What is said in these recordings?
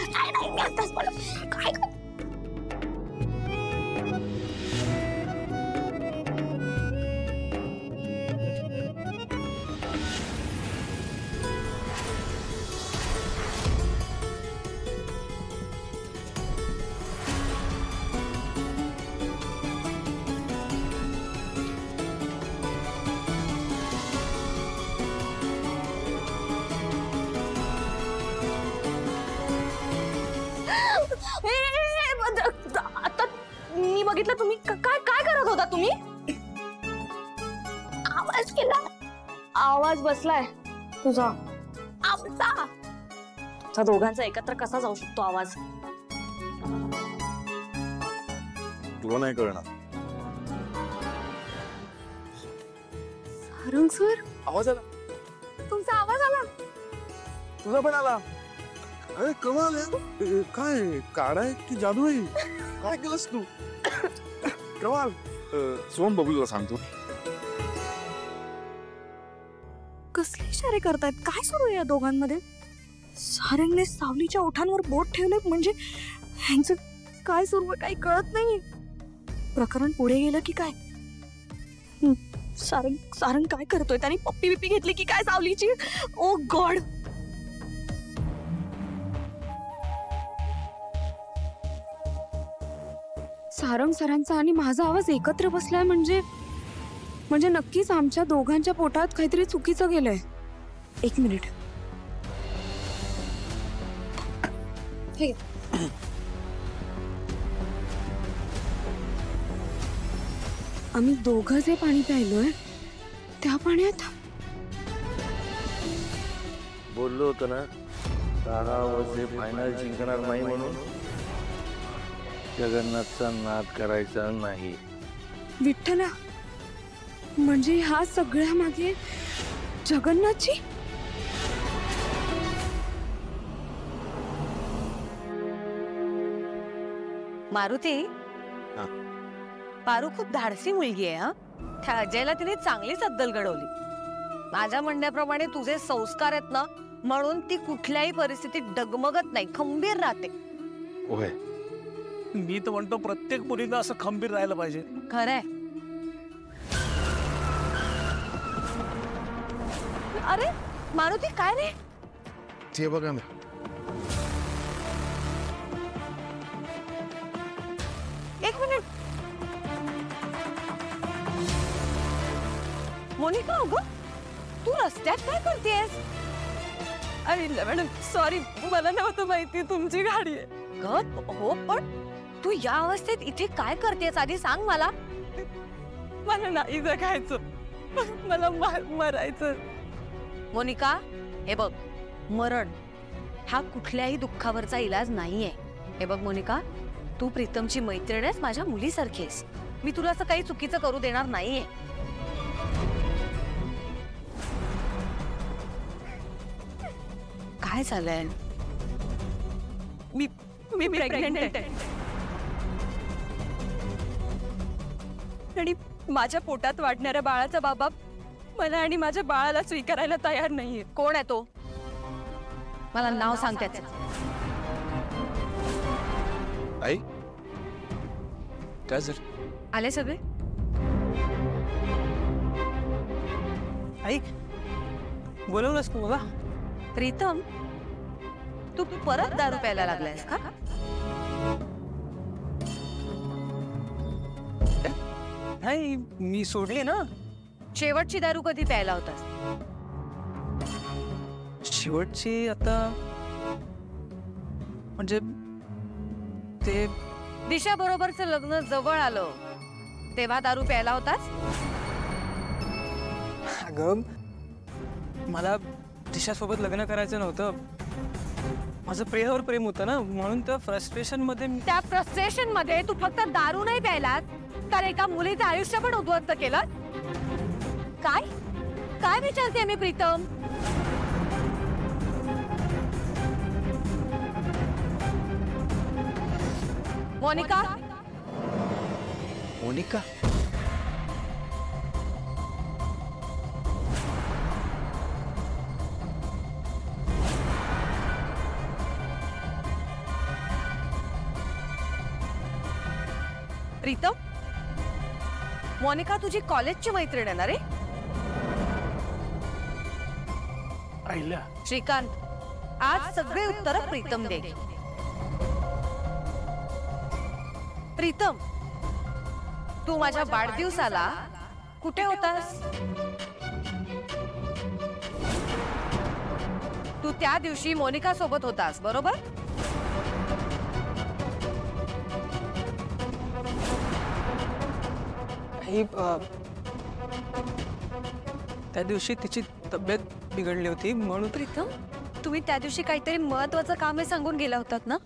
काय नाही मी आताच बोल काय आता मी बघितलं तुम्ही काय काय करत होता तुम्ही आवाज केला आवाज बसलाय तुझा आमचा तुझा दोघांचा एकत्र कसा जाऊ शकतो आवाज तुला नाही कळणार सारंग सर आवाज आला तुमचा आवाज आला तुझा पण आला अरे कमाल आहे काय काढा आहे की जादू आहे काय केलंस तू कमाल सोम बबलूला सांगतो कसले इशारे करतायत काय सुरू आहे या दोघांमध्ये सारंगने सावलीच्या ओठांवर बोट ठेवले म्हणजे ह्यांचं काय सुरू आहे काही कळत नाही प्रकरण पुढे गेलं की काय सारंग सारंग काय करतोय त्याने पप्पी बिप्पी घेतली की काय सावलीची ओ गॉड सारंग सरांचा आणि माझा आवाज एकत्र बसलाय म्हणजे नक्कीच आमच्या दोघांच्या पोटात काहीतरी चुकीचं गेलंय एक मिनिट हे आम्ही दोघं जे पाणी प्यायलोय त्या पाण्यात बोललो होतो ना तारा वजे फायनल जिंकणार नाही म्हणून जगन्नाथचा नाद करायचा नाही विठ्ठला म्हणजे ह्या सगळ्या मागे जगन्नाथची मारुती पारू खूप धाडसी मुलगी आहे हा त्या अजयला तिने चांगलीच अद्दल घडवली माझ्या म्हणण्याप्रमाणे तुझे संस्कार आहेत ना म्हणून ती कुठल्याही परिस्थितीत डगमगत नाही खंबीर राहते ओहे मी तर म्हणतो प्रत्येक मुलीला असं खंबीर राहायला पाहिजे खरंय अरे मारुती काय रे ते बघा ना एक मिनिट मोनिका अगं तू रस्त्यात काय करतेस अरे मॅडम सॉरी मला नव्हतं माहिती तुमची गाडी आहे हो पण तू या अवस्थेत इथे काय करतेस आधी सांग मला मला नाही जगायचं मला मरायचं मोनिका हे बघ मरण हा कुठल्याही दुःखावरचा इलाज नाहीये हे बघ मोनिका तू प्रीतमची मैत्रीण आहेस माझ्या मुलीसारखी आहेस मी तुला असं काही चुकीचं करू देणार नाहीये काय झालंय मी प्रेग्नंट आहे आणि माझ्या पोटात वाढणाऱ्या बाळाचा बाबा मला आणि माझ्या बाळाला स्वीकारायला तयार नाहीये कोण आहे तो मला नाव सांग त्याचं आई काय सर आले सगळे आई बोलवलंस तू मला प्रीतम तू परत दारू प्यायला लागलायस का नाही मी सोडली ना शेवटची दारू कधी प्यायला होतास शेवटची आता म्हणजे ते दिशा बरोबरचं लग्न जवळ आलं तेव्हा दारू प्यायला होतास अगं मला दिशासोबत लग्न करायचं नव्हतं माझं प्रेमावर प्रेम होतं ना म्हणून त्या फ्रस्ट्रेशन मध्ये त्या फ्रस्ट्रेशन मध्ये तू फक्त दारू नाही प्यायलास तर एका मुलीचं आयुष्य पण उद्ध्वस्त केलं काय काय विचारते मी प्रीतम मोनिका मोनिका प्रीतम, मोनिका तुझी कॉलेजची मैत्रीण आहे ना रे? आईला श्रीकांत, आज सगळे उत्तर प्रीतम दे. प्रीतम, तू माझ्या वाढदिवसाला कुठे होतास? तू त्या दिवशी मोनिका सोबत होतास, बरोबर? ही त्या दिवशी तिची तब्येत बिघडली होती म्हणून. प्रीतम, तुम्ही त्या दिवशी काहीतरी महत्वाचं काम आहे सांगून गेला होतात ना?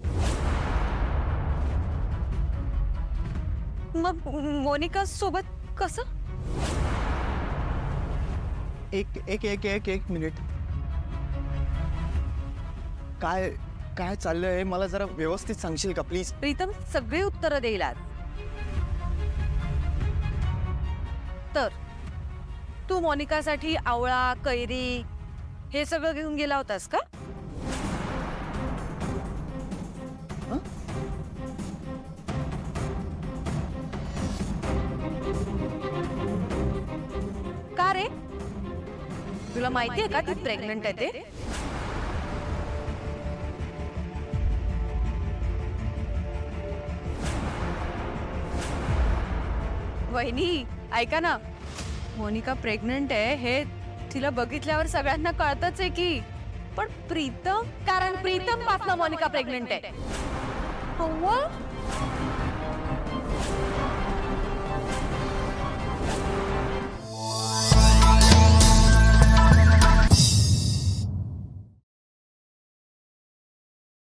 मग मोनिका सोबत कसं? एक एक एक एक एक मिनिट. काय काय चाललंय मला जरा व्यवस्थित सांगशील का प्लीज? प्रीतम, सगळी उत्तरं देईल आज. तर तू मोनिकासाठी आवळा, कैरी हे सगळं घेऊन गेला होतास का? का रे? तुला माहितीये का ती प्रेग्नंट आहे ते? वहिनी ऐका ना, मोनिका प्रेग्नंट आहे हे तिला बघितल्यावर सगळ्यांना कळतच आहे की. पण प्रीतम, कारण प्रीतम पासून मोनिका प्रेग्नंट आहे. हो.